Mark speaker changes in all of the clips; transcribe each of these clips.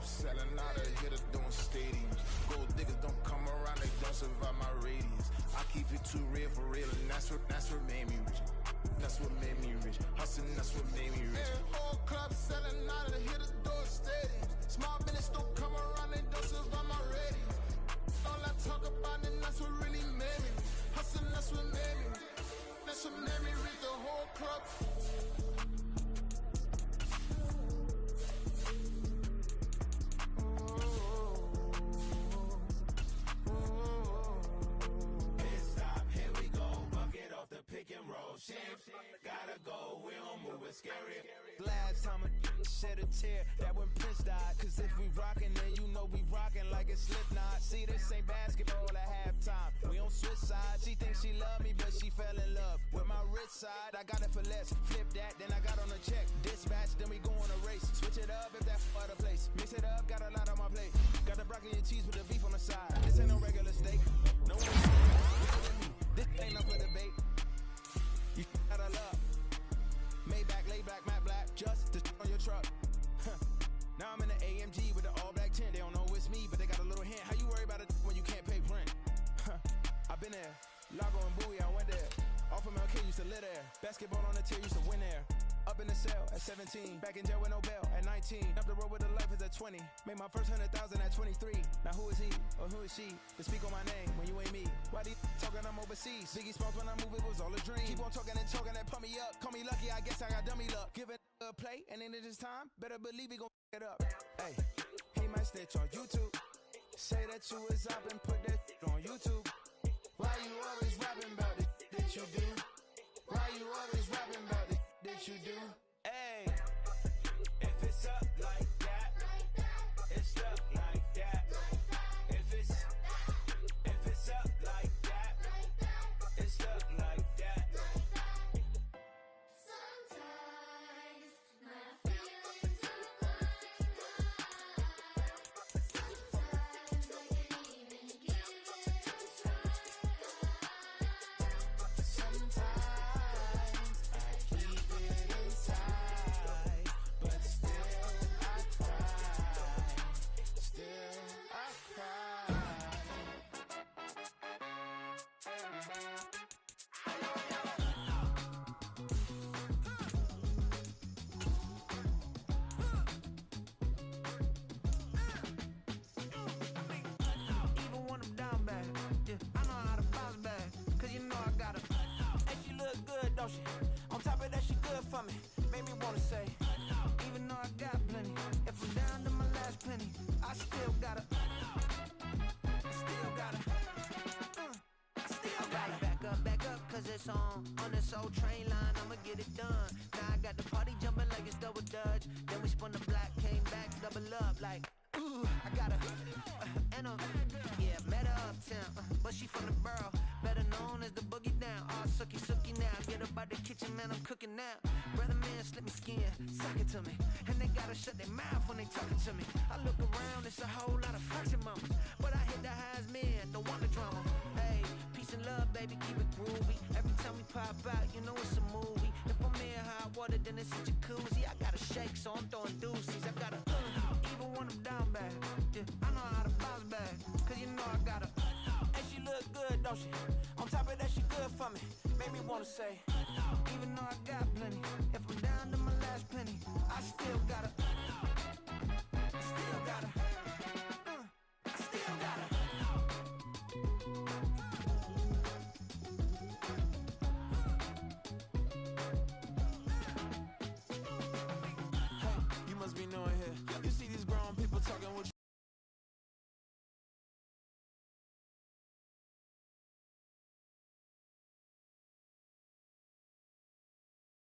Speaker 1: clubs, selling out of hitter doing stadiums. Gold diggers don't come around, they don't survive my radius. I keep it too real for real, and that's what made me rich. That's what made me rich. Hustling, that's what made me rich. Whole club selling out of hitters doing stadiums. Small business don't come around, they don't survive my radius. All I talk about, and that's what really made me rich. Hustling, that's what made me rich. That's what made me rich. The whole club.
Speaker 2: Gotta go, we don't move it scary.
Speaker 3: Last time I shed a tear, that when Prince died. Cause if we rockin', then you know we rockin' like a Slipknot. See, this ain't basketball at halftime. We don't switch sides. She thinks she love me, but she fell in love with my rich side. I got it for less. Flip that, then I got on a check. Dispatch, then we go on a race. Switch it up if that's other place. Mix it up, got a lot on my plate. Got the broccoli and cheese with the beef on the side. This ain't no regular steak. No one this ain't up for debate. You gotta love. Maybach, lay back, matte black, just to on your truck. Now I'm in the AMG with the all black tint. They don't know it's me, but they got a little hint. How you worry about it when you can't pay rent? I've been there. Lago and Bowie, I went there. Off of MLK, used to live there. Basketball on the tier, used to win there. Up in the cell at 17. Back in jail with no bail at 19. Up the road with a life is at 20. Made my first 100,000 at 23. Now who is he or who is she to speak on my name when you ain't me? Why these talking I'm overseas? Biggie Smalls when I move it was all a dream. Keep on talking and pump me up. Call me lucky, I guess I got dummy luck. Give it a play and then it is time. Better believe he gon' it up. Hey, he might snitch on YouTube. Say that you was up and put that on YouTube. Why you always rapping about it that you do? Why you always rapping about it that you do? Hey, if it's up like that, it's up like that. If it's up like that, it's up like that.
Speaker 4: Sometimes my feelings are blind. Sometimes I can't even give it a try.
Speaker 3: Sometimes I keep it inside, but still I cry. Still I cry. Even when I'm down bad, yeah, I know how to bounce back. Cause you know I got her. And she look good, don't she? On top of that, she good for me. Made me wanna say, even though I got plenty, if I'm down to my last penny, I still got her. I still got her. I still got her. Back up, cause it's on this old train line, I'ma get it done. Now I got the party jumping like it's double dutch. Then we spun the block, came back, double up like, ooh, I got her. And yeah, met her uptown, but she from the borough, better known as the boogie down. All sookie now, get up out the kitchen, man, I'm cooking now. Brother man, slip me skin, suck it to me. And they gotta shut their mouth when they talking to me. I look around, it's a whole lot of flirting moments, but I hit the highs, man, don't want the drama. Hey, peace and love, baby, keep it groovy. Every time we pop out, you know it's a movie. If I'm in hot water, then it's a jacuzzi. I gotta shake, so I'm throwing deuces. I gotta, even when I'm down bad, yeah, I know how to bounce back. Cause you know I got her. And she look good, don't she? On top of that, she good for me. Made me wanna say, even though I got plenty, if I'm down to my last penny, I still got her. I still got her. I still got her. Hey, you must be knowing here. You see these grown people talking with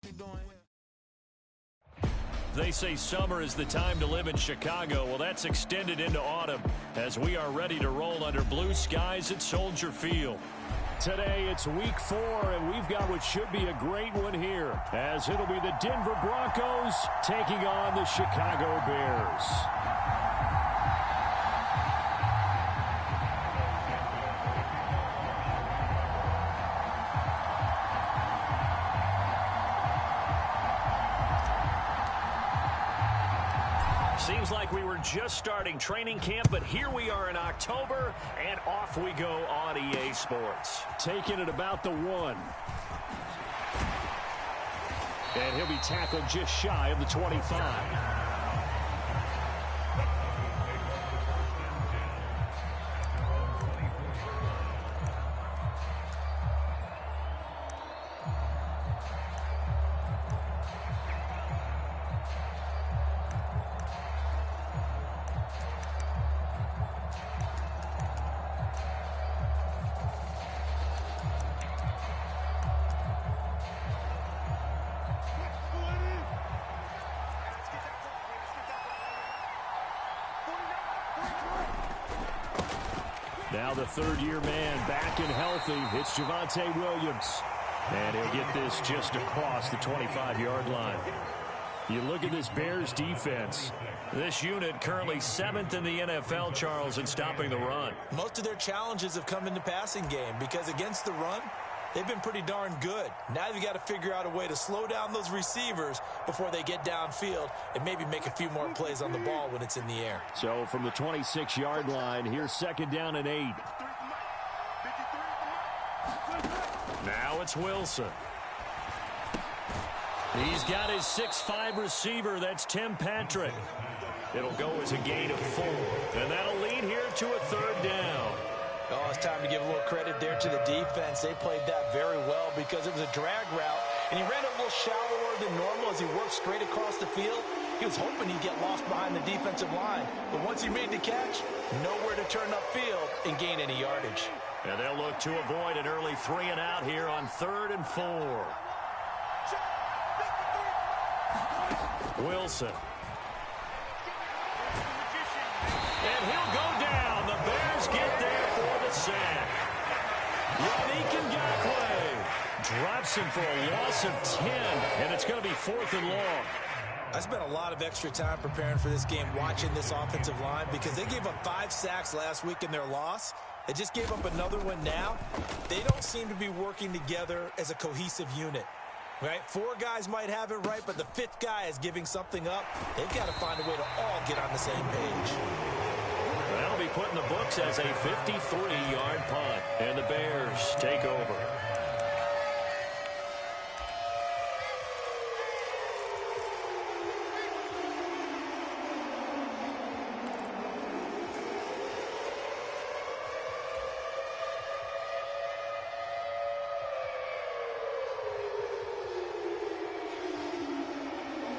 Speaker 3: you doing here.
Speaker 5: They say summer is the time to live in Chicago. Well, that's extended into autumn as we are ready to roll under blue skies at Soldier Field. Today, it's week 4, and we've got what should be a great one here, as it'll be the Denver Broncos taking on the Chicago Bears. Seems like we were just starting training camp, but here we are in October, and off we go on EA Sports. Taking it about the 1. And he'll be tackled just shy of the 25. Now the third-year man back and healthy. It's Javonte Williams. And he'll get this just across the 25-yard line. You look at this Bears defense. This unit currently 7th in the NFL, Charles, in stopping the run.
Speaker 3: Most of their challenges have come in the passing game because against the run, they've been pretty darn good. Now you've got to figure out a way to slow down those receivers before they get downfield and maybe make a few more plays on the ball when it's in the air.
Speaker 5: So from the 26-yard line, here's 2nd down and 8. Now it's Wilson. He's got his 6'5 receiver. That's Tim Patrick. It'll go as a gain of 4. And that'll lead here to a 3rd down.
Speaker 3: Oh, it's time to give a little credit there to the defense. They played that very well because it was a drag route, and he ran it a little shallower than normal as he worked straight across the field. He was hoping he'd get lost behind the defensive line, but once he made the catch, nowhere to turn upfield and gain any yardage.
Speaker 5: And they'll look to avoid an early 3 and out here on 3rd and 4. Wilson. And he'll go down. The Bears get there for the sack. Yannick Ngakoue drops him for a loss of 10, and it's going to be 4th and long.
Speaker 3: I spent a lot of extra time preparing for this game watching this offensive line because they gave up 5 sacks last week in their loss. They just gave up another one now. They don't seem to be working together as a cohesive unit. Right? 4 guys might have it right, but the 5th guy is giving something up. They've got to find a way to all get on the same page.
Speaker 5: That'll be put in the books as a 53-yard punt. And the Bears take over.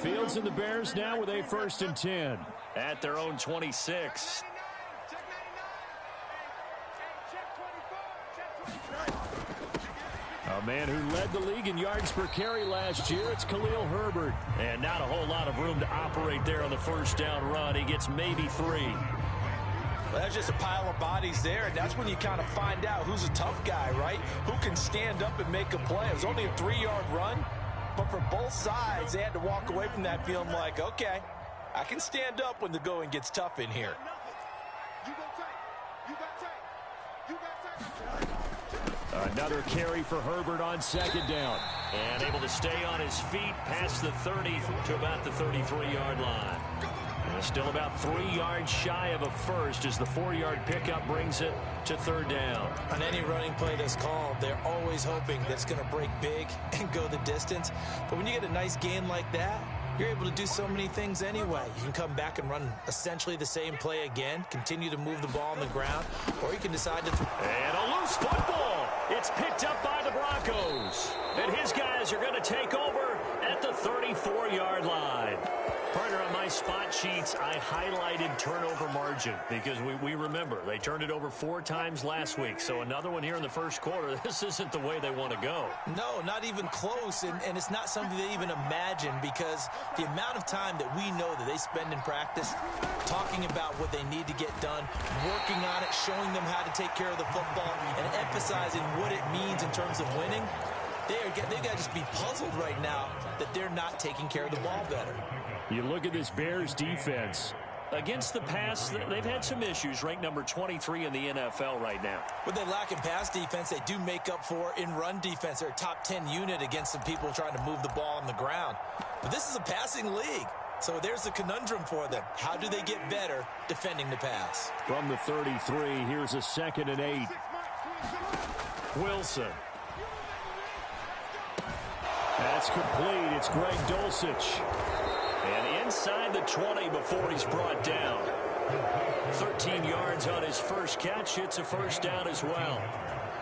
Speaker 5: Fields and the Bears now with a 1st and 10 at their own 26. A man who led the league in yards per carry last year, it's Khalil Herbert. And not a whole lot of room to operate there on the 1st down run. He gets maybe 3.
Speaker 3: Well, that's just a pile of bodies there, and that's when you kind of find out who's a tough guy, right? Who can stand up and make a play. It was only a 3-yard run. But for both sides, they had to walk away from that feeling like, okay, I can stand up when the going gets tough in here.
Speaker 5: Another carry for Herbert on 2nd down. And able to stay on his feet past the 30 to about the 33-yard line. And still about 3 yards shy of a first as the 4-yard pickup brings it to 3rd down.
Speaker 3: On any running play that's called, they're always hoping that it's going to break big and go the distance. But when you get a nice gain like that, you're able to do so many things anyway. You can come back and run essentially the same play again, continue to move the ball on the ground, or you can decide to...
Speaker 5: And a loose football. It's picked up by the Broncos. And his guys are going to take over at the 34-yard line. Partner, on my spot sheets, I highlighted turnover margin because we remember they turned it over 4 times last week. So another one here in the first quarter. This isn't the way they want to go.
Speaker 3: No, not even close. And it's not something they even imagine because the amount of time that we know that they spend in practice talking about what they need to get done, working on it, showing them how to take care of the football, and emphasizing what it means in terms of winning. They've got to just be puzzled right now that they're not taking care of the ball better.
Speaker 5: You look at this Bears defense. Against the pass, they've had some issues. Ranked number 23 in the NFL right now.
Speaker 3: What they lack in pass defense, they do make up for in run defense. They're a top 10 unit against some people trying to move the ball on the ground. But this is a passing league.
Speaker 6: So there's a conundrum for them. How do they get better defending the pass?
Speaker 5: From the 33, here's a 2nd and 8. Wilson. That's complete. It's Greg Dulcich. And inside the 20 before he's brought down. 13 yards on his first catch. It's a first down as well.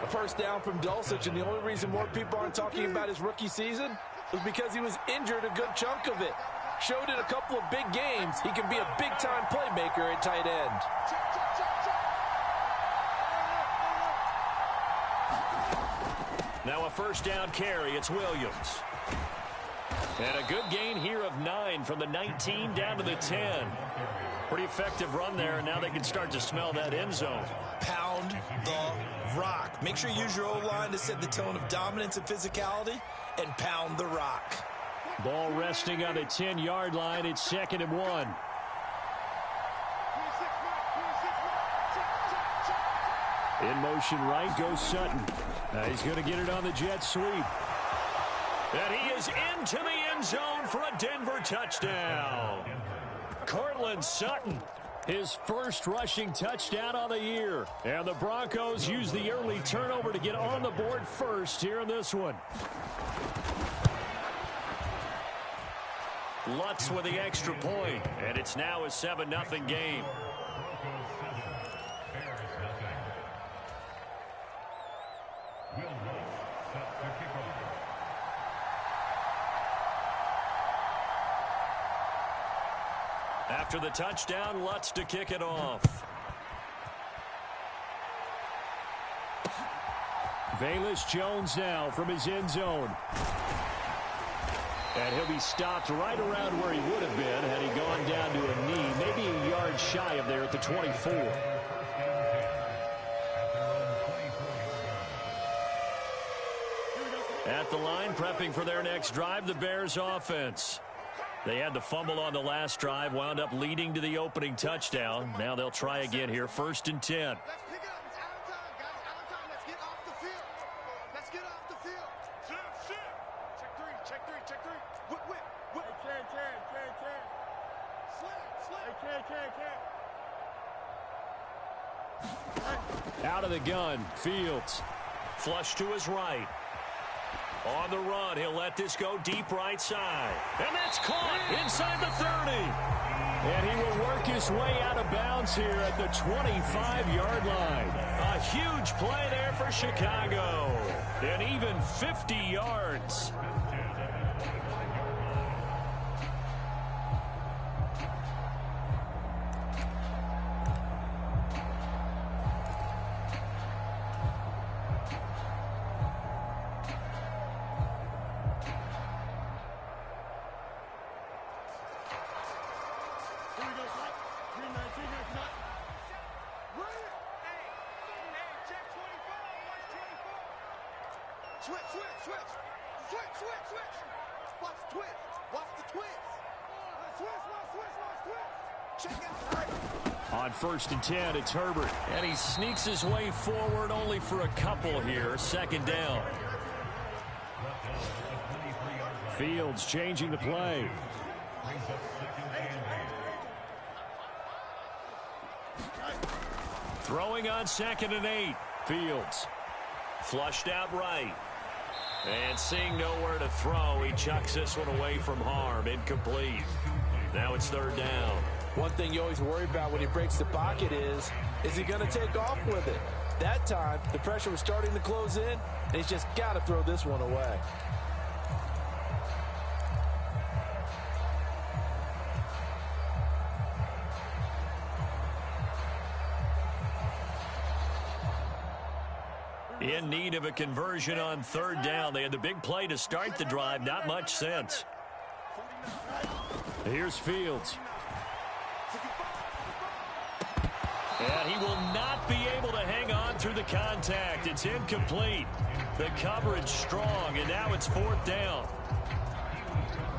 Speaker 7: A first down from Dulcich, and the only reason more people aren't talking about his rookie season was because he was injured a good chunk of it. Showed in a couple of big games he can be a big-time playmaker at tight end.
Speaker 5: Now a first down carry. It's Williams. And a good gain here of 9 from the 19 down to the 10. Pretty effective run there, and now they can start to smell that end zone.
Speaker 6: Pound the rock. Make sure you use your O-line to set the tone of dominance and physicality, and pound the rock.
Speaker 5: Ball resting on the 10-yard line. It's 2nd and 1. In motion right goes Sutton. He's going to get it on the jet sweep. And he is into the end zone for a Denver touchdown. Cortland Sutton, his first rushing touchdown on the year. And the Broncos use the early turnover to get on the board first here in this one. Lutz with the extra point, and it's now a 7-0 game. After the touchdown, Lutz to kick it off. Velus Jones now from his end zone. And he'll be stopped right around where he would have been had he gone down to a knee, maybe a yard shy of there at the 24. At the line, prepping for their next drive, the Bears offense. They had the fumble on the last drive, wound up leading to the opening touchdown. Now they'll try again here, 1st and 10.
Speaker 3: Let's pick it up. It's out of time, guys. Out of time. Let's get off the field. Let's get off the field. Shift. Check three. Whip. Hey, Ken. Slip.
Speaker 5: Out of the gun, Fields. Flush to his right. On the run, he'll let this go deep right side. And that's caught inside the 30. And he will work his way out of bounds here at the 25-yard line. A huge play there for Chicago. And even 50 yards. On 1st and 10, it's Herbert. And he sneaks his way forward only for a couple here. 2nd down. Fields changing the play. Throwing on 2nd and 8. Fields. Flushed out right. And seeing nowhere to throw, he chucks this one away from harm. Incomplete. Now it's 3rd down.
Speaker 7: One thing you always worry about when he breaks the pocket is he going to take off with it? That time, the pressure was starting to close in, and he's just got to throw this one away.
Speaker 5: In need of a conversion on 3rd down. They had the big play to start the drive. Not much sense. Here's Fields. And he will not be able to hang on through the contact. It's incomplete. The coverage strong, and now it's 4th down.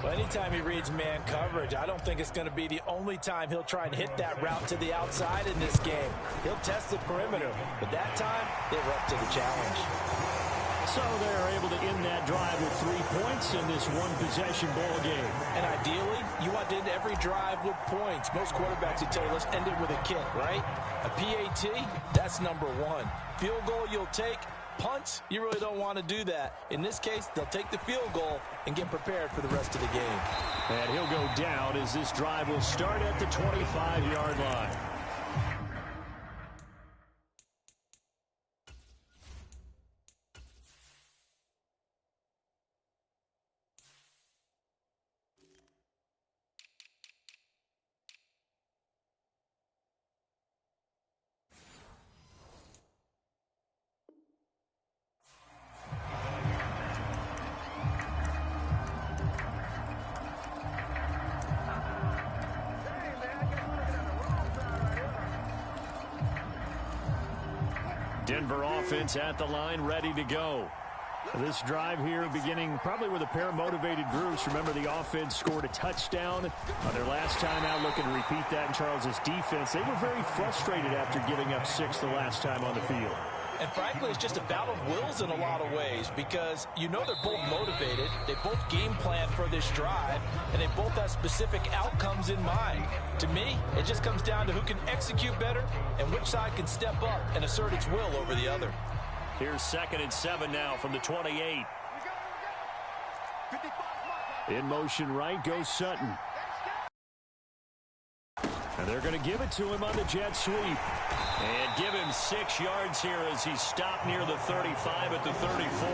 Speaker 7: Well, anytime he reads man coverage, I don't think it's going to be the only time he'll try and hit that route to the outside in this game. He'll test the perimeter, but that time, they were up to the challenge.
Speaker 5: So they're able to end that drive with 3 points in this one-possession ball game.
Speaker 7: And ideally, you want to end every drive with points. Most quarterbacks would tell you, let's end it with a kick, right? A PAT, that's number one. Field goal you'll take. Punts, you really don't want to do that. In this case, they'll take the field goal and get prepared for the rest of the game.
Speaker 5: And he'll go down as this drive will start at the 25-yard line. Denver offense at the line, ready to go. This drive here beginning probably with a pair of motivated groups. Remember, the offense scored a touchdown their last time out. Looking to repeat that in Charles's defense. They were very frustrated after giving up 6 the last time on the field.
Speaker 7: And frankly, it's just a battle of wills in a lot of ways because you know they're both motivated. They both game plan for this drive, and they both have specific outcomes in mind. To me, it just comes down to who can execute better and which side can step up and assert its will over the other.
Speaker 5: Here's 2nd and 7 now from the 28. In motion right goes Sutton. And they're going to give it to him on the jet sweep. And give him 6 yards here as he stopped near the 35 at the 34.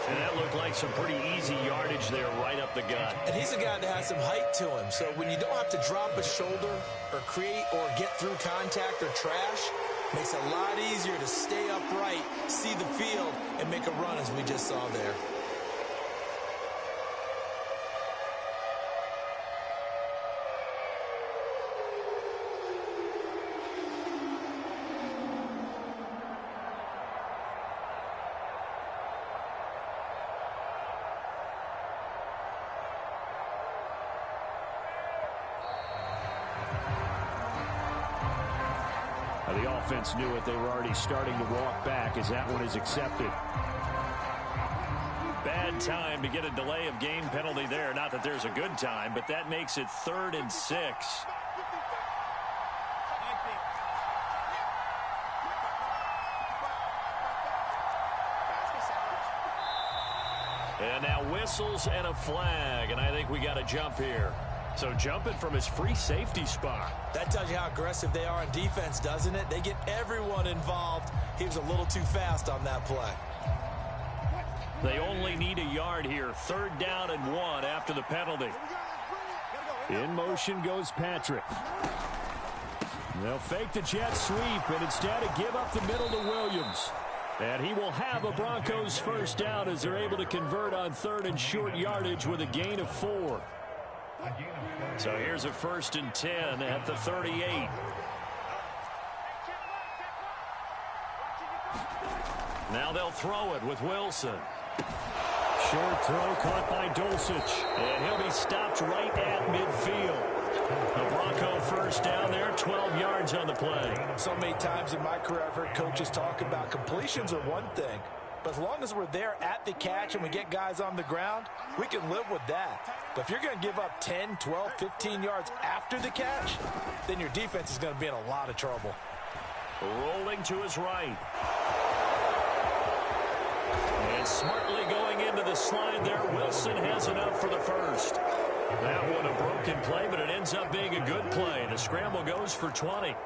Speaker 5: And that looked like some pretty easy yardage there right up the gut.
Speaker 7: And he's a guy that has some height to him. So when you don't have to drop a shoulder or create or get through contact or trash, makes it a lot easier to stay upright, see the field, and make a run as we just saw there.
Speaker 5: The offense knew it. They were already starting to walk back as that one is accepted. Bad time to get a delay of game penalty there. Not that there's a good time, but that makes it 3rd and 6. And now whistles and a flag, and I think we got a jump here. So jumping from his free safety spot.
Speaker 7: That tells you how aggressive they are on defense, doesn't it? They get everyone involved. He was a little too fast on that play.
Speaker 5: They only need a yard here. 3rd down and 1 after the penalty. In motion goes Patrick. They'll fake the jet sweep and instead give up the middle to Williams. And he will have a Broncos first down as they're able to convert on 3rd and short yardage with a gain of 4. So here's a 1st and 10 at the 38. Now they'll throw it with Wilson. Short throw caught by Dulcich. And he'll be stopped right at midfield. The Bronco first down there, 12 yards on the play.
Speaker 7: So many times in my career I've heard coaches talk about completions are one thing. But as long as we're there at the catch and we get guys on the ground, we can live with that. But if you're going to give up 10, 12, 15 yards after the catch, then your defense is going to be in a lot of trouble.
Speaker 5: Rolling to his right. And smartly going into the slide there. Wilson has enough for the first. That one a broken play, but it ends up being a good play. The scramble goes for 20.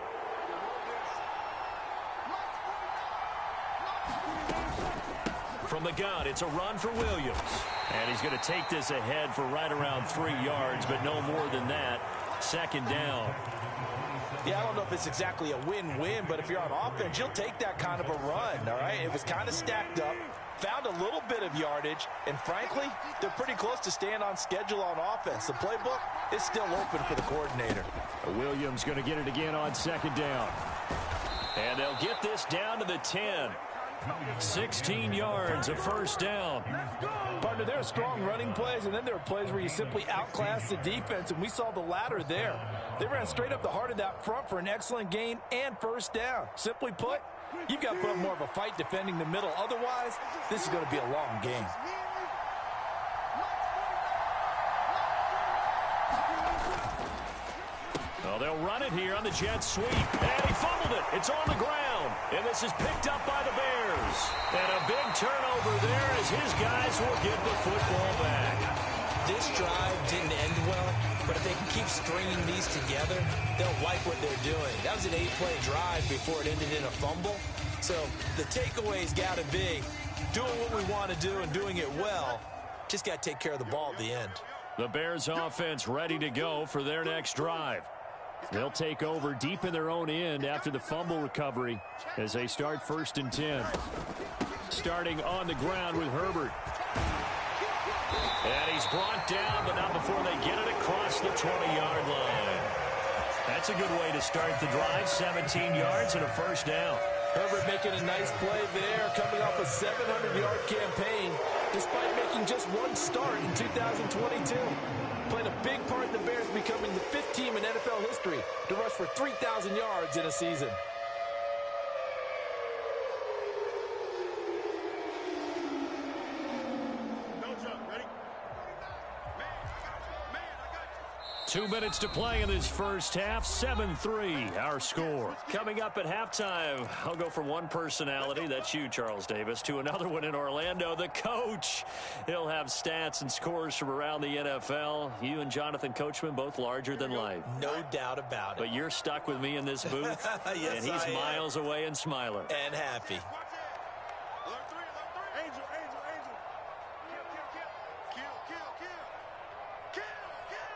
Speaker 5: From the gun, it's a run for Williams. And he's going to take this ahead for right around 3 yards, but no more than that. 2nd down.
Speaker 7: Yeah, I don't know if it's exactly a win-win, but if you're on offense, you'll take that kind of a run, all right? It was kind of stacked up, found a little bit of yardage, and frankly, they're pretty close to staying on schedule on offense. The playbook is still open for the coordinator.
Speaker 5: Williams going to get it again on 2nd down. And they'll get this down to the 10. 16 yards, a first down.
Speaker 7: Partner, there are strong running plays, and then there are plays where you simply outclass the defense, and we saw the latter there. They ran straight up the heart of that front for an excellent gain and first down. Simply put, You've got to put up more of a fight defending the middle. Otherwise, this is going to be a long game.
Speaker 5: Well, they'll run it here on the jet sweep. And he fumbled it. It's on the ground. And this is picked up by the Bears. And a big turnover there as his guys will get the football back.
Speaker 6: This drive didn't end well, but if they can keep stringing these together, they'll like what they're doing. That was an 8-play drive before it ended in a fumble. So the takeaway's got to be doing what we want to do and doing it well. Just got to take care of the ball at the end.
Speaker 5: The Bears offense ready to go for their next drive. They'll take over deep in their own end after the fumble recovery as they start 1st and 10. Starting on the ground with Herbert. And he's brought down, but not before they get it across the 20-yard line. That's a good way to start the drive. 17 yards and a first down.
Speaker 7: Herbert making a nice play there, coming off a 700-yard campaign, despite making just one start in 2022. Playing a big part in the Bears becoming the 5th team in NFL history to rush for 3,000 yards in a season.
Speaker 2: No jump, ready?
Speaker 5: 2 minutes to play in this first half. 7-3, our score. Coming up at halftime, I'll go from one personality, that's you, Charles Davis, to another one in Orlando, the coach. He'll have stats and scores from around the NFL. You and Jonathan Coachman, both larger than life.
Speaker 6: No doubt about it.
Speaker 5: But you're stuck with me in this booth,
Speaker 6: Yes,
Speaker 5: and he's
Speaker 6: I am.
Speaker 5: miles away and smiling.
Speaker 6: And happy.
Speaker 2: Alert 3, alert 3. Angel, angel, angel. Kill, kill, kill. Kill, kill. Kill, kill.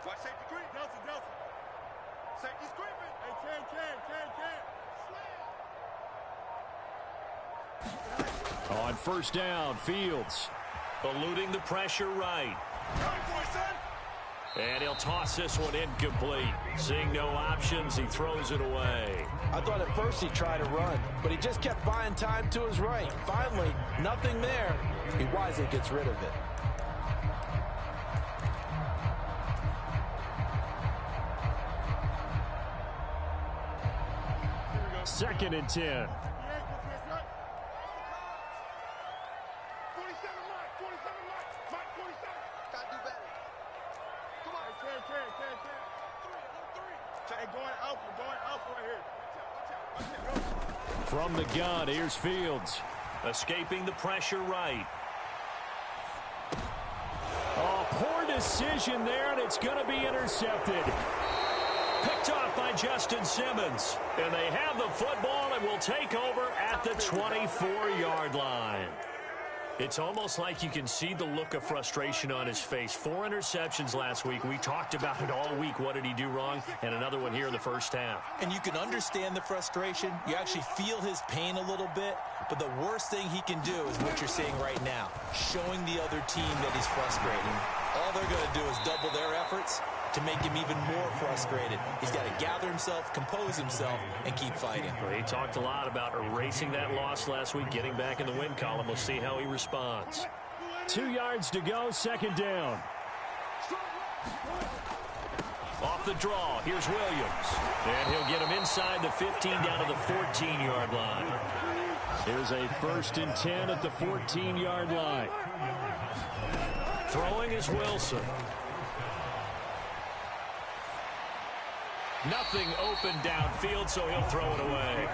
Speaker 2: Watch safety creep. Delta, Delta. Safety's creeping. Hey, can.
Speaker 5: On first down, Fields eluding the pressure right.
Speaker 2: Coming for it, son.
Speaker 5: And he'll toss this one incomplete. Seeing no options, he throws it away.
Speaker 7: I thought at first he tried to run, but he just kept buying time to his right. Finally, nothing there. He wisely gets rid of it.
Speaker 5: Second and 10.
Speaker 2: 47 Mike, 47 Mike, 47. Gotta do better. Come on. Can. Hey, going alpha right here. Watch out.
Speaker 5: From the gun, here's Fields. Escaping the pressure right. Oh, poor decision there, and it's going to be intercepted. Picked off by Justin Simmons. And they have the football and will take over at the 24-yard line. It's almost like you can see the look of frustration on his face. 4 interceptions last week. We talked about it all week. What did he do wrong? And another one here in the first half.
Speaker 6: And you can understand the frustration. You actually feel his pain a little bit. But the worst thing he can do is what you're seeing right now, showing the other team that he's frustrated. All they're going to do is double their efforts to make him even more frustrated. He's got to gather himself, compose himself, and keep fighting.
Speaker 5: Well, he talked a lot about erasing that loss last week, getting back in the win column. We'll see how he responds. 2 yards to go, second down. Off the draw, here's Williams. And he'll get him inside the 15 down to the 14-yard line. Here's a 1st and 10 at the 14-yard line. Throwing is Wilson. Nothing open downfield, so he'll throw it away.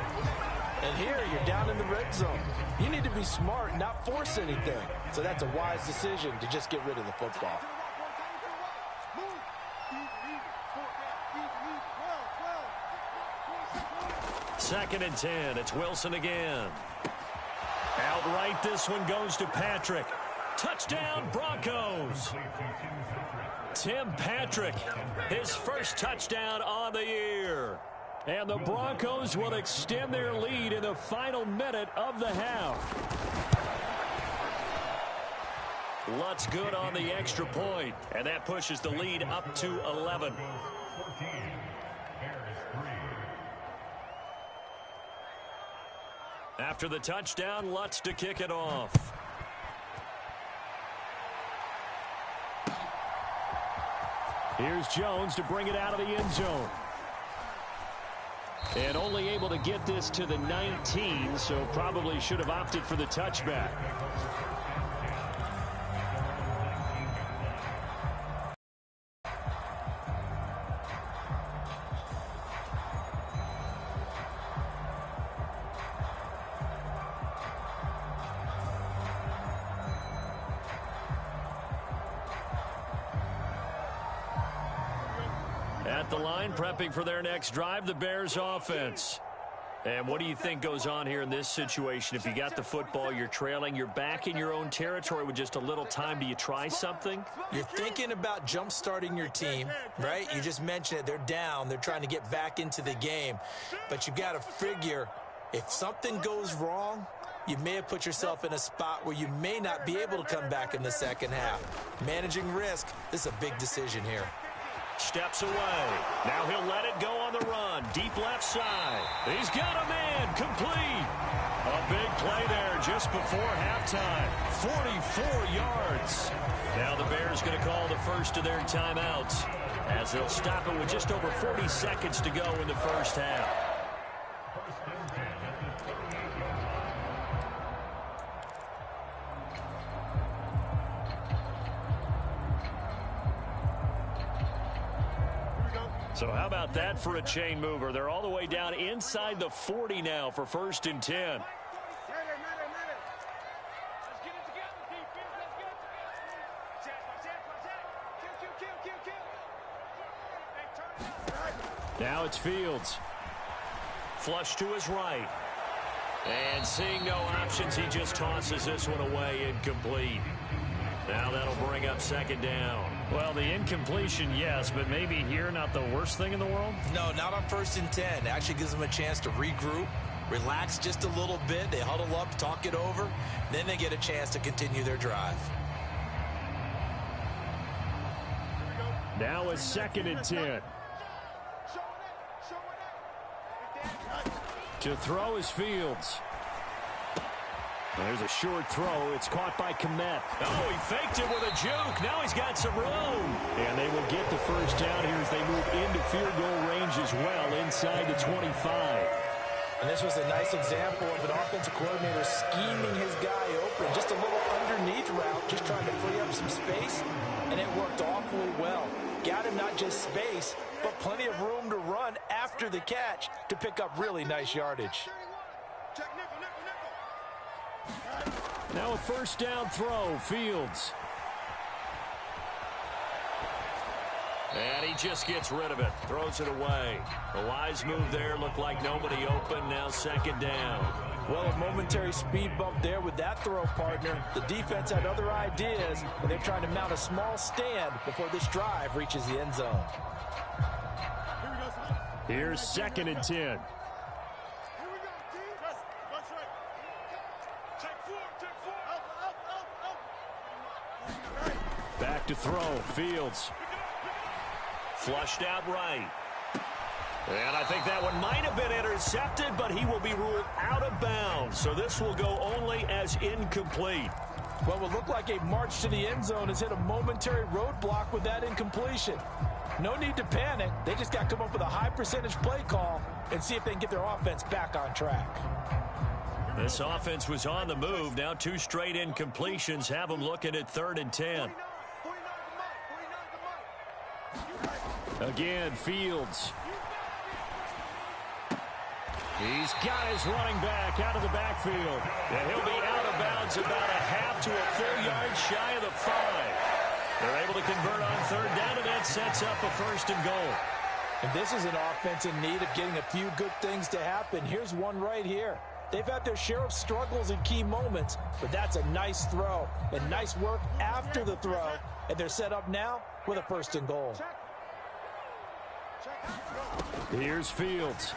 Speaker 7: And here, you're down in the red zone. You need to be smart, not force anything. So that's a wise decision to just get rid of the football.
Speaker 5: Second and 10. It's Wilson again. Outright, this one goes to Patrick. Touchdown, Broncos. Tim Patrick, his first touchdown on the year. And the Broncos will extend their lead in the final minute of the half. Lutz good on the extra point, and that pushes the lead up to 11. After the touchdown, Lutz to kick it off. Here's Jones to bring it out of the end zone. And only able to get this to the 19, so probably should have opted for the touchback. At the line, prepping for their next drive, the Bears offense. And what do you think goes on here in this situation? If you got the football, you're trailing, you're back in your own territory with just a little time. Do you try something?
Speaker 6: You're thinking about jump-starting your team, right? You just mentioned it. They're down. They're trying to get back into the game. But you got to figure if something goes wrong, you may have put yourself in a spot where you may not be able to come back in the second half. Managing risk, this is a big decision here.
Speaker 5: Steps away. Now he'll let it go on the run. Deep left side. He's got a man. Complete. A big play there just before halftime. 44 yards. Now the Bears going to call the first of their timeouts as they'll stop it with just over 40 seconds to go in the first half. So how about that for a chain mover? They're all the way down inside the 40 now for 1st and 10. Now it's Fields. Flush to his right. And seeing no options, he just tosses this one away, incomplete. Now that'll bring up 2nd down. Well, the incompletion, yes, but maybe here not the worst thing in the world?
Speaker 6: No, not on 1st and 10. Actually gives them a chance to regroup, relax just a little bit. They huddle up, talk it over. Then they get a chance to continue their drive.
Speaker 5: Now it's 2nd and 10. To throw is Fields. There's a short throw. It's caught by Kmet. Oh, he faked it with a juke. Now he's got some room. And they will get the first down here as they move into field goal range as well inside the 25.
Speaker 7: And this was a nice example of an offensive coordinator scheming his guy open. Just a little underneath route, just trying to free up some space. And it worked awfully well. Got him not just space, but plenty of room to run after the catch to pick up really nice yardage.
Speaker 5: Now a first down throw, Fields. And he just gets rid of it, throws it away. A wise move there, looked like nobody open, now 2nd down.
Speaker 7: Well, a momentary speed bump there with that throw, partner. The defense had other ideas, and they're trying to mount a small stand before this drive reaches the end zone.
Speaker 5: Here's 2nd and 10. Back to throw, Fields. Flushed out right. And I think that one might have been intercepted, but he will be ruled out of bounds. So this will go only as incomplete.
Speaker 7: Well, it will look like a march to the end zone has hit a momentary roadblock with that incompletion. No need to panic. They just got to come up with a high percentage play call and see if they can get their offense back on track.
Speaker 5: This offense was on the move. Now 2 straight incompletions have them looking at 3rd and 10. Again, Fields. He's got his running back out of the backfield. And he'll be out of bounds about a half to a full yard shy of the 5. They're able to convert on 3rd down, and that sets up a 1st and goal.
Speaker 7: And this is an offense in need of getting a few good things to happen. Here's one right here. They've had their share of struggles in key moments, but that's a nice throw and nice work after the throw. And they're set up now with a 1st and goal.
Speaker 5: Here's Fields.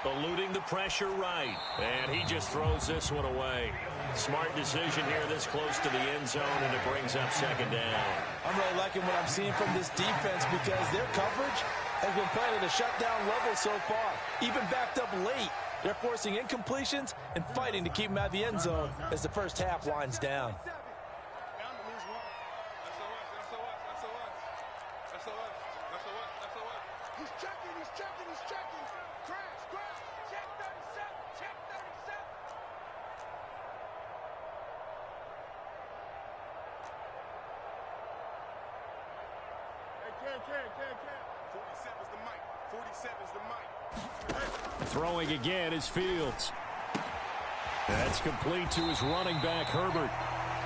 Speaker 5: Eluding the pressure right. And he just throws this one away. Smart decision here this close to the end zone, and it brings up 2nd down.
Speaker 7: I'm really liking what I'm seeing from this defense because their coverage has been playing at a shutdown level so far. Even backed up late, they're forcing incompletions and fighting to keep them out of the end zone as the first half winds down.
Speaker 2: He's checking, he's checking, he's checking. Crash, crash. Check 37, check 37. Hey, Cam. 47's the mic. 47's the mic.
Speaker 5: Throwing again is Fields. That's complete to his running back, Herbert.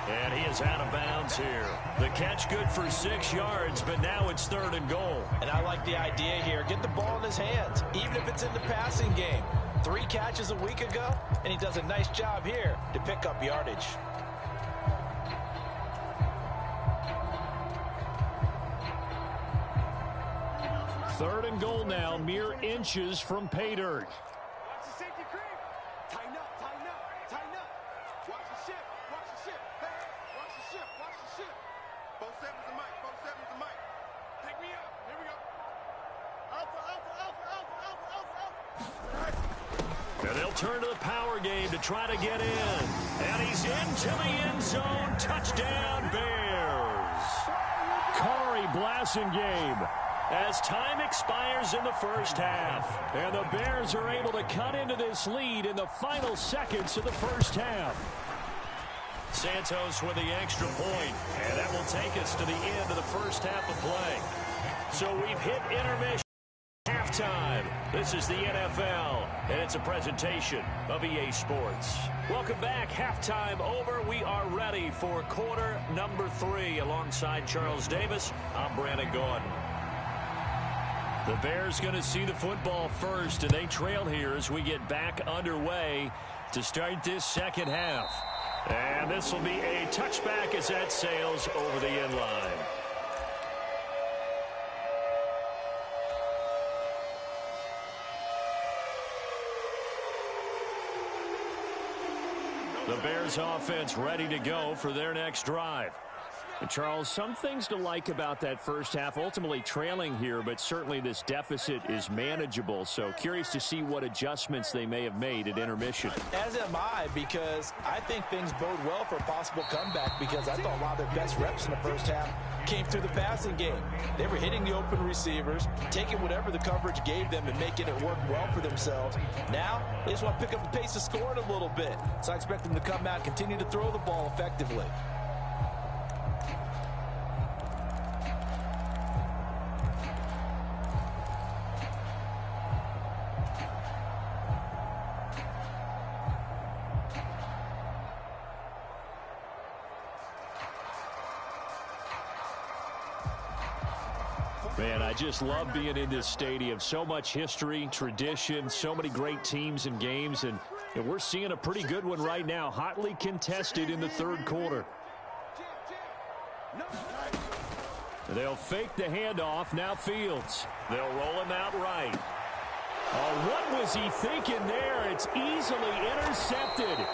Speaker 5: And he is out of bounds here. The catch good for 6 yards, but now it's 3rd and goal.
Speaker 6: And I like the idea here. Get the ball in his hands, even if it's in the passing game. 3 catches a week ago, and he does a nice job here to pick up yardage.
Speaker 5: Third and goal now, mere inches from pay dirt.
Speaker 2: Watch the safety creep. Tighten up, tighten up, tighten up. Watch the ship, watch the ship. Hey, watch the ship, watch the ship. 47's the mic, 47's the mic. Pick me up, here we go. Alpha, alpha, alpha, alpha, alpha, alpha, alpha.
Speaker 5: And they'll turn to the power game to try to get in. And he's into the end zone. Touchdown, Bears. Corey Blasingame. As time expires in the first half. And the Bears are able to cut into this lead in the final seconds of the first half. Santos with the extra point. And that will take us to the end of the first half of play. So we've hit intermission. Halftime. This is the NFL, and it's a presentation of EA Sports. Welcome back. Halftime over. We are ready for quarter number 3. Alongside Charles Davis, I'm Brandon Gordon. The Bears going to see the football first, and they trail here as we get back underway to start this second half. And this will be a touchback as that sails over the end line. The Bears offense ready to go for their next drive. And Charles, some things to like about that first half. Ultimately trailing here, but certainly this deficit is manageable. So curious to see what adjustments they may have made at intermission.
Speaker 6: As am I, because I think things bode well for a possible comeback, because I thought a lot of their best reps in the first half came through the passing game. They were hitting the open receivers, taking whatever the coverage gave them and making it work well for themselves. Now, they just want to pick up the pace of scoring a little bit. So I expect them to come out and continue to throw the ball effectively.
Speaker 5: Man, I just love being in this stadium. So much history, tradition, so many great teams and games, and we're seeing a pretty good one right now, hotly contested in the third quarter. They'll fake the handoff. Now Fields. They'll roll him out right. Oh, what was he thinking there? It's easily intercepted.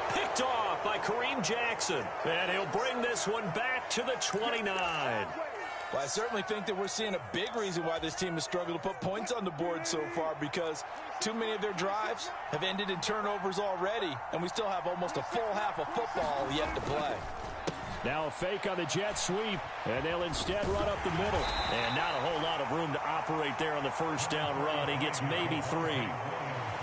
Speaker 5: Picked off by Kareem Jackson. And he'll bring this one back to the 29.
Speaker 6: Well, I certainly think that we're seeing a big reason why this team has struggled to put points on the board so far, because too many of their drives have ended in turnovers already, and we still have almost a full half of football yet to play.
Speaker 5: Now a fake on the jet sweep, and they'll instead run up the middle. And not a whole lot of room to operate there on the first down run. He gets maybe 3.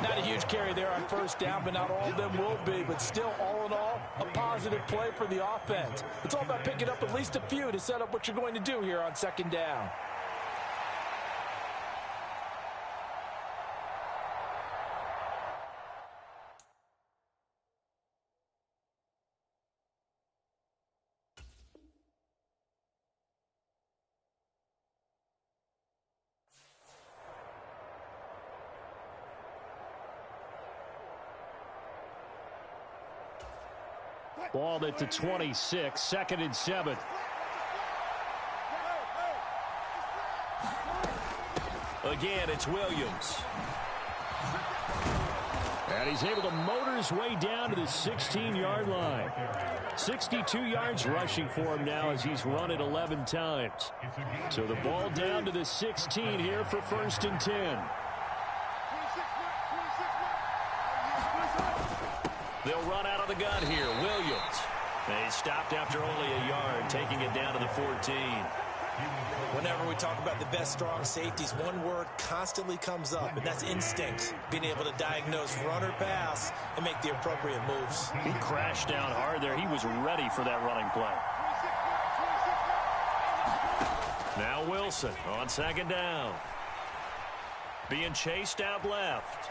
Speaker 6: Not a huge carry there on first down, but not all of them will be. But still, all in all, a positive play for the offense. It's all about picking up at least a few to set up what you're going to do here on second down.
Speaker 5: Ball at the 26, 2nd and 7. Again, it's Williams. And he's able to motor his way down to the 16-yard line. 62 yards rushing for him now as he's run it 11 times. So the ball down to the 16 here for 1st and 10. They'll run out of the gun here. Williams. And he stopped after only a yard, taking it down to the 14.
Speaker 6: Whenever we talk about the best strong safeties, one word constantly comes up, and that's instinct. Being able to diagnose run or pass and make the appropriate moves.
Speaker 5: He crashed down hard there. He was ready for that running play. Now Wilson on second down. Being chased out left.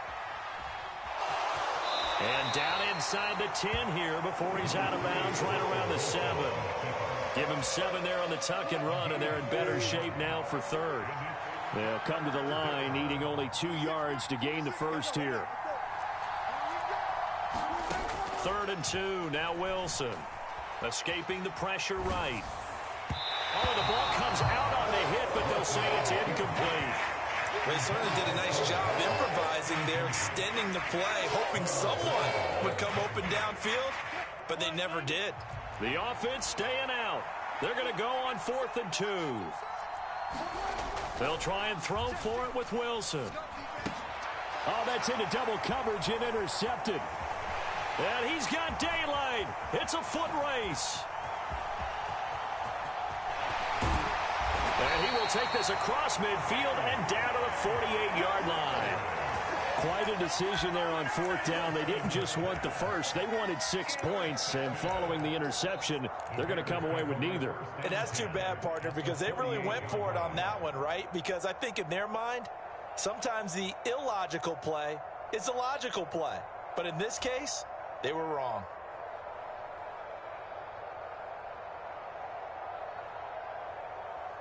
Speaker 5: And down inside the 10 here before he's out of bounds right around the 7. Give him 7 there on the tuck and run, and they're in better shape now for third. They'll come to the line needing only 2 yards to gain the first here. 3rd and 2, now Wilson. Escaping the pressure right. Oh, the ball comes out on the hit, but they'll say it's incomplete.
Speaker 6: They certainly did a nice job improvising there, extending the play, hoping someone would come open downfield, but they never did.
Speaker 5: The offense staying out. They're going to go on 4th and 2. They'll try and throw for it with Wilson. Oh, that's into double coverage and intercepted. And he's got daylight. It's a foot race. And he will take this across midfield and down to the 48-yard line. Quite a decision there on 4th down. They didn't just want the first. They wanted 6 points, and following the interception, they're going to come away with neither.
Speaker 6: And that's too bad, partner, because they really went for it on that one, right? Because I think in their mind, sometimes the illogical play is the logical play. But in this case, they were wrong.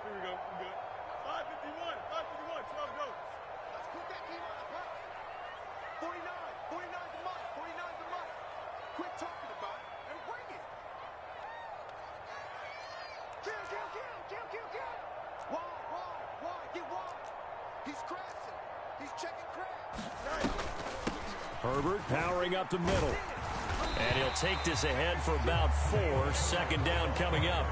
Speaker 2: Here we go. We good. 551. 12 goes. Let's put that team on the clock. 49. 49's the month. 49's the month. Quit talking about it and bring it. Kill. Why? Get wide. He's crashing. He's checking crash. Nice.
Speaker 5: Herbert powering up the middle. And he'll take this ahead for about 4. 2nd down coming up.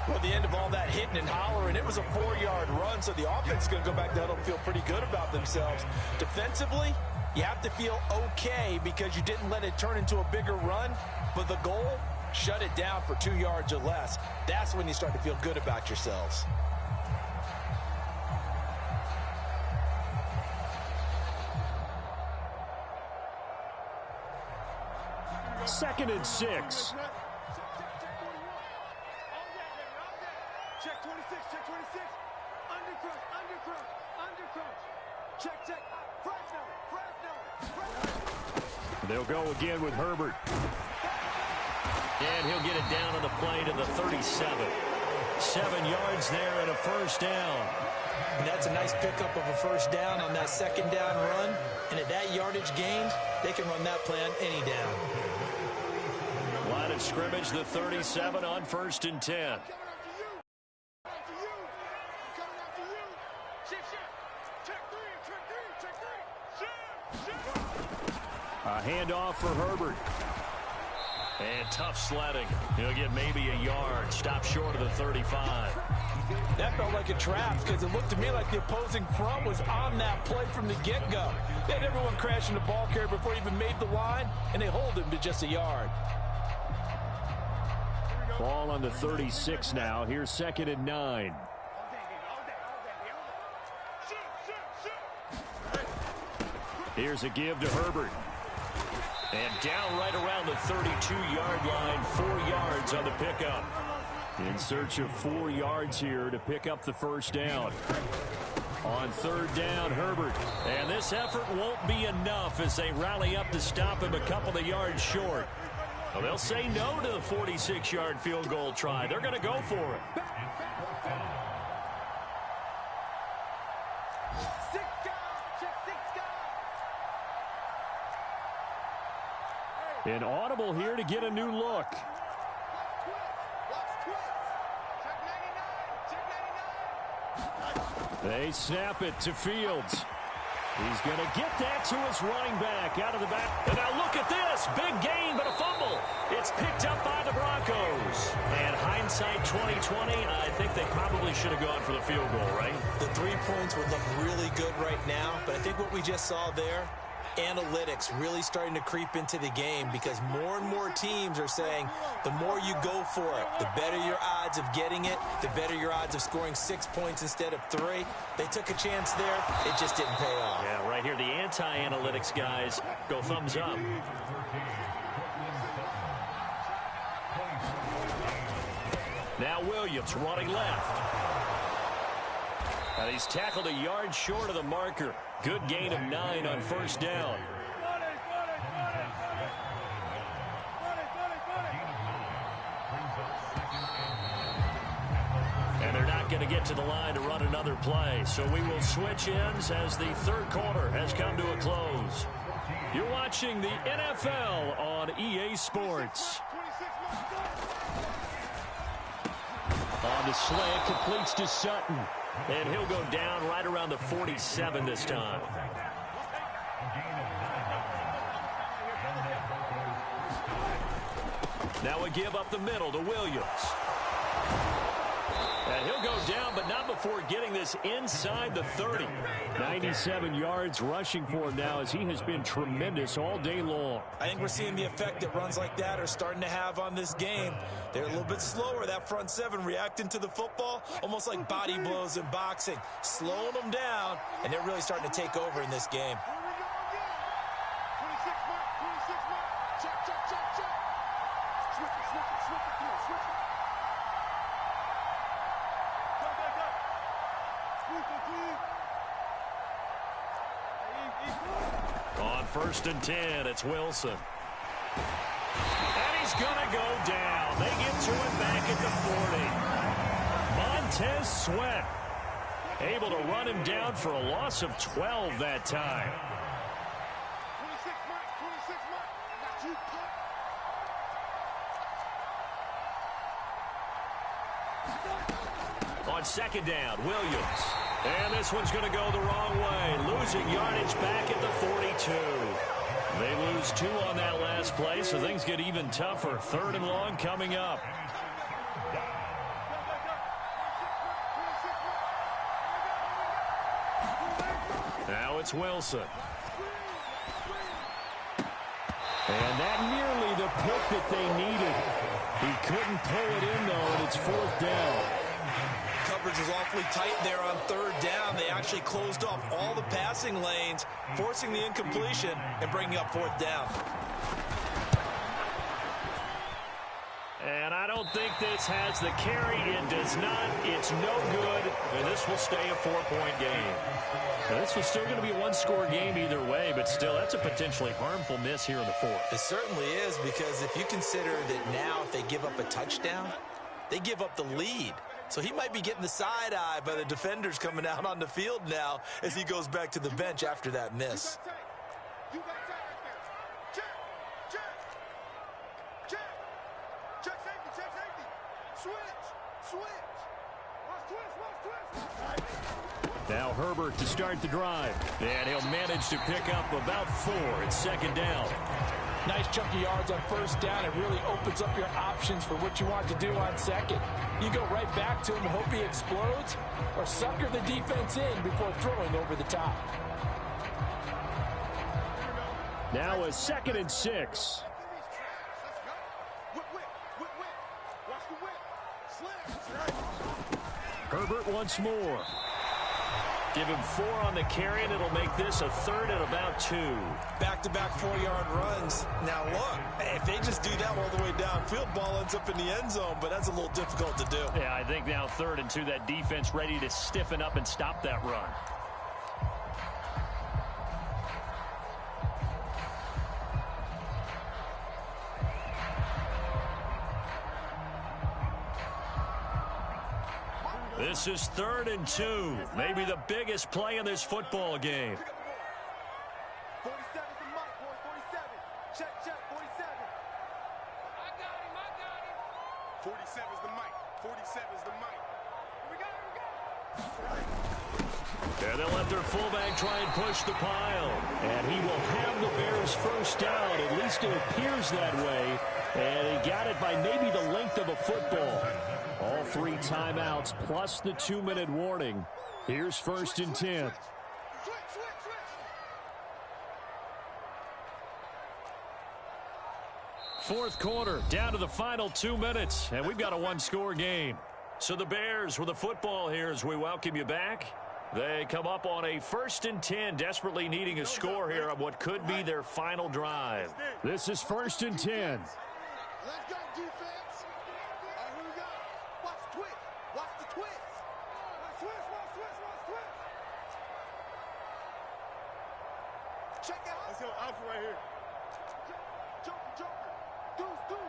Speaker 6: Well, at the end of all that hitting and hollering, it was a 4-yard run, so the offense is going to go back to huddle and feel pretty good about themselves. Defensively, you have to feel okay because you didn't let it turn into a bigger run, but the goal, shut it down for 2 yards or less. That's when you start to feel good about yourselves.
Speaker 5: Second and 6.
Speaker 2: Check 26. Undercrush. Check. Fresno.
Speaker 5: They'll go again with Herbert. And he'll get it down on the play to the 37. 7 yards there and a first down.
Speaker 6: And that's a nice pickup of a first down on that 2nd down run. And at that yardage gained, they can run that play on any down.
Speaker 5: Line of scrimmage, the 37 on 1st and 10. A handoff for Herbert. And tough sledding. He'll get maybe a yard. Stop short of the 35.
Speaker 6: That felt like a trap because it looked to me like the opposing front was on that play from the get-go. They had everyone crashing the ball carrier before he even made the line, and they hold him to just a yard.
Speaker 5: Ball on the 36 now. Here's 2nd and 9. Here's a give to Herbert. And down right around the 32-yard line. 4 yards on the pickup. In search of 4 yards here to pick up the first down. On 3rd down, Herbert. And this effort won't be enough as they rally up to stop him a couple of yards short. Well, they'll say no to the 46-yard field goal try. They're going to go for it. An audible here to get a new look. They snap it to Fields. He's going to get that to his running back out of the back. And now look at this. Big gain, but a fumble. It's picked up by the Broncos. And hindsight 2020, I think they probably should have gone for the field goal, right?
Speaker 6: The 3 points would look really good right now, but I think what we just saw there, analytics really starting to creep into the game because more and more teams are saying the more you go for it, the better your odds of getting it, the better your odds of scoring 6 points instead of 3. They took a chance there. It just didn't pay off.
Speaker 5: Yeah, right here, the anti-analytics guys go thumbs up. Now Williams running left. And he's tackled a yard short of the marker. Good gain of 9 on first down. And they're not going to get to the line to run another play. So we will switch ends as the third quarter has come to a close. You're watching the NFL on EA Sports. On the slant, completes to Sutton. And he'll go down right around the 47 this time. Now a give up the middle to Williams. And he'll go down, but not before getting this inside the 30. 97 yards rushing for him now as he has been tremendous all day long.
Speaker 6: I think we're seeing the effect that runs like that are starting to have on this game. They're a little bit slower, that front seven, reacting to the football, almost like body blows in boxing, slowing them down, and they're really starting to take over in this game.
Speaker 5: On 1st and 10, it's Wilson. And he's going to go down. They get to him back at the 40. Montez Sweat able to run him down for a loss of 12 that time. On 2nd down, Williams. And this one's going to go the wrong way. Losing yardage back at the 42. They lose 2 on that last play, so things get even tougher. 3rd and long coming up. Now it's Wilson. And that nearly the pick that they needed. He couldn't pull it in, though, and it's 4th down.
Speaker 6: Coverage was awfully tight there on 3rd down. They actually closed off all the passing lanes, forcing the incompletion and bringing up 4th down.
Speaker 5: And I don't think this has the carry. It does not. It's no good. And this will stay a 4-point game. Now, this was still going to be a 1-score game either way, but still, that's a potentially harmful miss here in the 4th.
Speaker 6: It certainly is, because if you consider that now if they give up a touchdown, they give up the lead. So he might be getting the side eye by the defenders coming out on the field now as he goes back to the bench after that miss.
Speaker 5: Now Herbert to start the drive. And he'll manage to pick up about 4 at 2nd down.
Speaker 7: Nice chunky yards on 1st down. It really opens up your options for what you want to do on 2nd. You go right back to him and hope he explodes, or sucker the defense in before throwing over the top.
Speaker 5: Now a 2nd and 6. Herbert once more. Give him 4 on the carry, and it'll make this a 3rd and about 2.
Speaker 6: Back-to-back 4-yard runs. Now, look, if they just do that all the way downfield, ball ends up in the end zone, but that's a little difficult to do.
Speaker 5: Yeah, I think now 3rd and 2, that defense ready to stiffen up and stop that run. This is 3rd and 2. Maybe the biggest play in this football game.
Speaker 2: 47's the mic, boy. 47. Check, 47. I got him. 47's the mic. 47's the mic. We got it.
Speaker 5: And they'll let their fullback try and push the pile. And he will have the Bears first down. At least it appears that way. And he got it by maybe the length of a football. All 3 timeouts plus the 2-minute warning. Here's 1st and 10. Fourth quarter, down to the final 2 minutes, and we've got a one-score game. So the Bears with the football here as we welcome you back. They come up on a 1st and 10, desperately needing a score here on what could be their final drive.
Speaker 8: This is 1st and 10.
Speaker 2: Let's go, defense. All right, here we go. Watch the twist. Watch the twist. Watch twist, watch twist, watch twist. Check out. Let's go, Alpha right here. Joker, Joker. Deuce, deuce,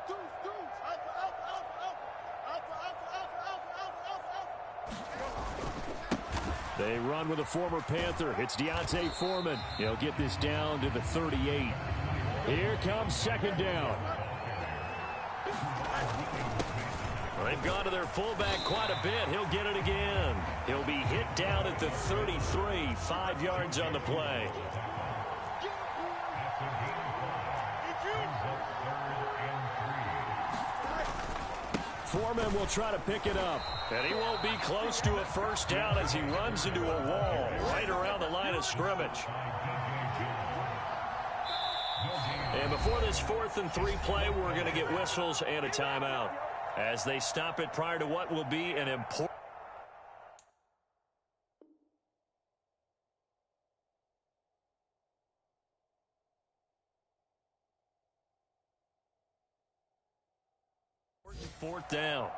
Speaker 2: deuce, deuce. Alpha, alpha, alpha, alpha. Alpha, alpha, alpha, alpha, alpha, alpha, alpha.
Speaker 5: They run with a former Panther. It's Deontay Foreman. He'll get this down to the 38. Here comes 2nd down. They've gone to their fullback quite a bit. He'll get it again. He'll be hit down at the 33. 5 yards on the play. Foreman will try to pick it up. And he won't be close to a 1st down as he runs into a wall right around the line of scrimmage. And before this 4th and 3 play, we're going to get whistles and a timeout as they stop it prior to what will be an important. Fourth down.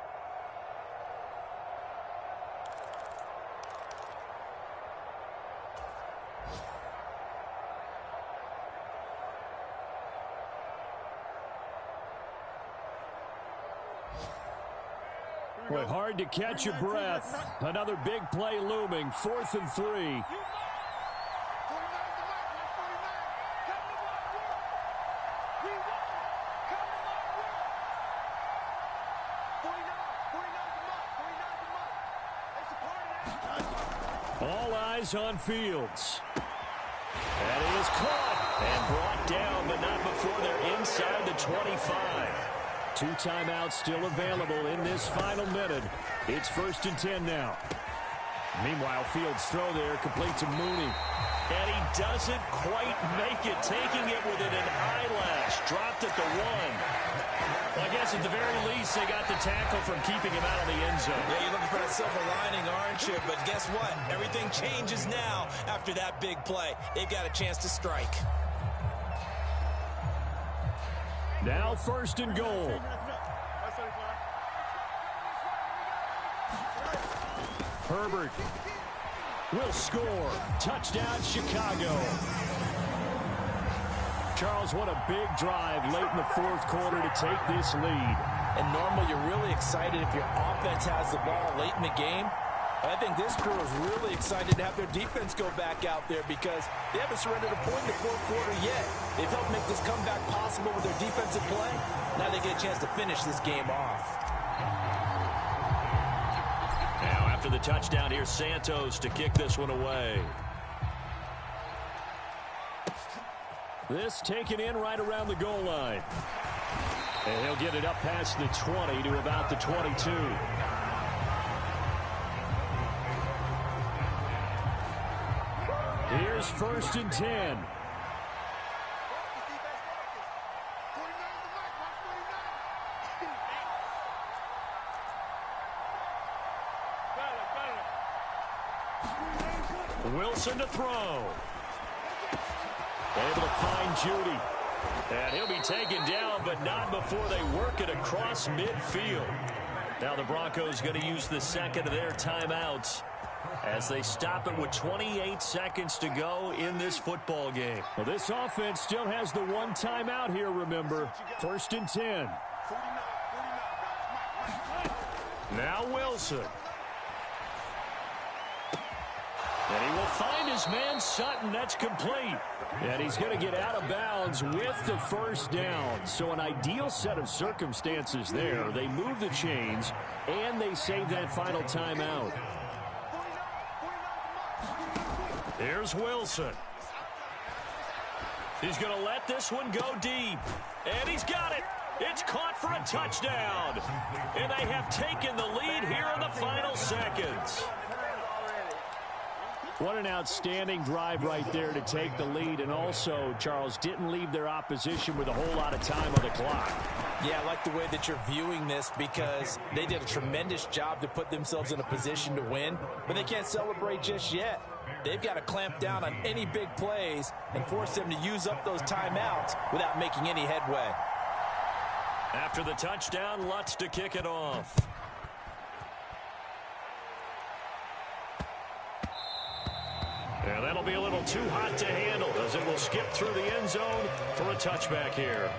Speaker 8: Boy, hard to catch your breath. Another big play looming. 4th and 3.
Speaker 5: All eyes on Fields. And he is caught and brought down, but not before they're inside the 25.
Speaker 8: 2 timeouts still available in this final minute. It's 1st and 10 now. Meanwhile, Fields' throw there complete to Mooney.
Speaker 5: And he doesn't quite make it, taking it within an eyelash. Dropped at the 1. Well, I guess at the very least, they got the tackle from keeping him out of the end zone.
Speaker 6: Yeah, you're looking for that silver lining, aren't you? But guess what? Everything changes now after that big play. They've got a chance to strike.
Speaker 8: Now 1st and goal.
Speaker 5: Herbert will score. Touchdown, Chicago.
Speaker 8: Charles, what a big drive late in the 4th quarter to take this lead.
Speaker 7: And normally you're really excited if your offense has the ball late in the game. I think this crew is really excited to have their defense go back out there because they haven't surrendered a point in the 4th quarter yet. They've helped make this comeback possible with their defensive play. Now they get a chance to finish this game off.
Speaker 5: Now after the touchdown, here's Santos to kick this one away.
Speaker 8: This taken in right around the goal line. And he'll get it up past the 20 to about the 22. Here's 1st and 10.
Speaker 5: Wilson to throw. Able to find Judy. And he'll be taken down, but not before they work it across midfield. Now the Broncos going to use the 2nd of their timeouts as they stop it with 28 seconds to go in this football game.
Speaker 8: Well, this offense still has the 1 timeout here, remember. 1st and 10.
Speaker 5: Now Wilson. And he will find his man Sutton. That's complete.
Speaker 8: And he's going to get out of bounds with the 1st down. So an ideal set of circumstances there. They move the chains, and they save that final timeout.
Speaker 5: Here's Wilson. He's going to let this one go deep. And he's got it. It's caught for a touchdown. And they have taken the lead here in the final seconds.
Speaker 8: What an outstanding drive right there to take the lead. And also, Charles, didn't leave their opposition with a whole lot of time on the clock.
Speaker 6: Yeah, I like the way that you're viewing this because they did a tremendous job to put themselves in a position to win, but they can't celebrate just yet. They've got to clamp down on any big plays and force them to use up those timeouts without making any headway.
Speaker 5: After the touchdown, Lutz to kick it off. And that'll be a little too hot to handle as it will skip through the end zone for a touchback here.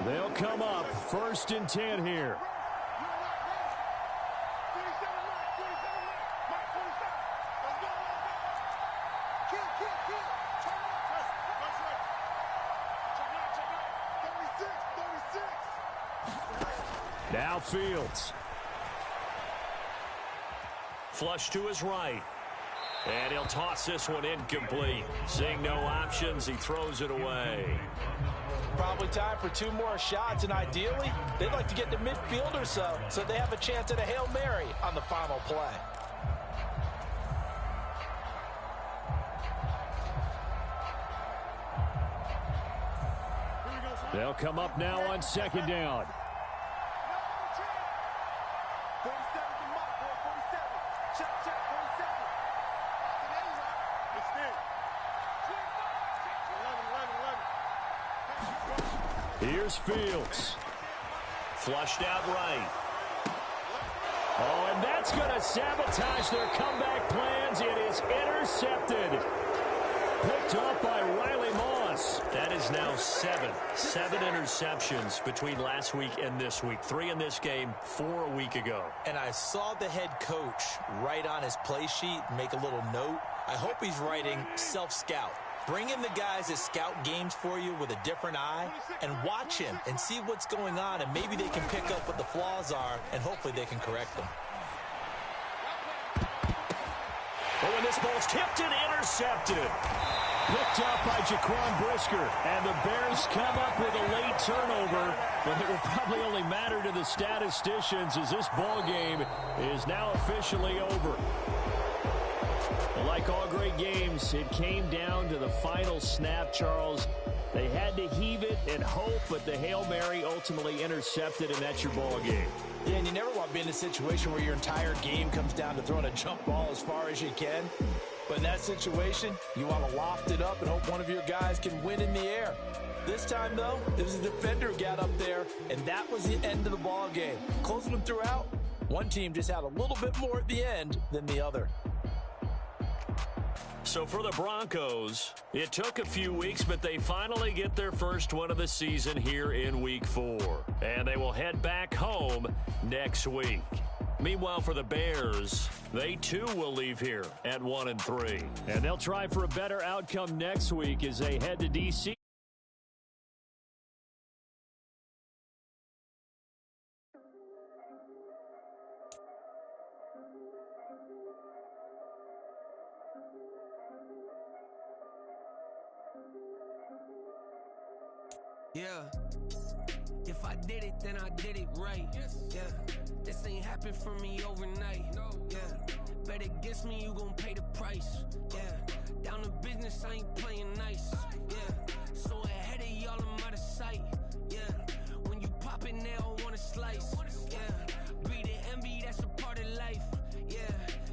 Speaker 8: They'll come up 1st and 10 here. Now Fields.
Speaker 5: Flush to his right. And he'll toss this one incomplete. Seeing no options, he throws it away.
Speaker 6: Probably time for 2 more shots, and ideally, they'd like to get to midfield or so they have a chance at a Hail Mary on the final play.
Speaker 8: They'll come up now on 2nd down. Here's Fields.
Speaker 5: Flushed out right.
Speaker 8: Oh, and that's going to sabotage their comeback plans. It is intercepted. Picked up by Riley Moss.
Speaker 5: That is now 7 interceptions between last week and this week. 3 in this game, 4 a week ago.
Speaker 6: And I saw the head coach write on his play sheet, make a little note. I hope he's writing self-scout. Bring in the guys that scout games for you with a different eye and watch him and see what's going on, and maybe they can pick up what the flaws are, and hopefully they can correct them.
Speaker 5: Oh, and this ball's tipped and intercepted.
Speaker 8: Picked up by Jaquan Brisker. And the Bears come up with a late turnover, but it will probably only matter to the statisticians as this ball game is now officially over. Like all great games, it came down to the final snap, Charles. They had to heave it and hope, but the Hail Mary ultimately intercepted, and that's your ball game.
Speaker 6: Yeah, and you never want to be in a situation where your entire game comes down to throwing a jump ball as far as you can. But in that situation, you want to loft it up and hope one of your guys can win in the air. This time, though, it was a defender who got up there, and that was the end of the ball game. Closing them throughout, one team just had a little bit more at the end than the other.
Speaker 5: So for the Broncos, it took a few weeks, but they finally get their first one of the season here in Week 4. And they will head back home next week. Meanwhile, for the Bears, they too will leave here at 1-3.
Speaker 8: And they'll try for a better outcome next week as they head to D.C.
Speaker 9: Yeah, if I did it, then I did it right. Yeah, this ain't happened for me overnight. Yeah, bet against me, you gon' pay the price. Yeah, down to business, I ain't playing nice. Yeah, so ahead of y'all, I'm out of sight. Yeah, when you pop it now, I wanna slice. Yeah, be the envy, that's a part of life. Yeah,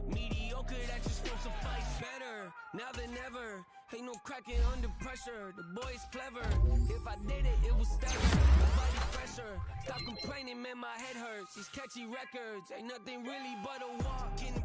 Speaker 9: mediocre, that just won't suffice. Better now than ever. Ain't no cracking under pressure, the boy's clever. If I did it, it was stellar, my body fresher. Stop complaining, man, my head hurts. These catchy records, ain't nothing really but a walk in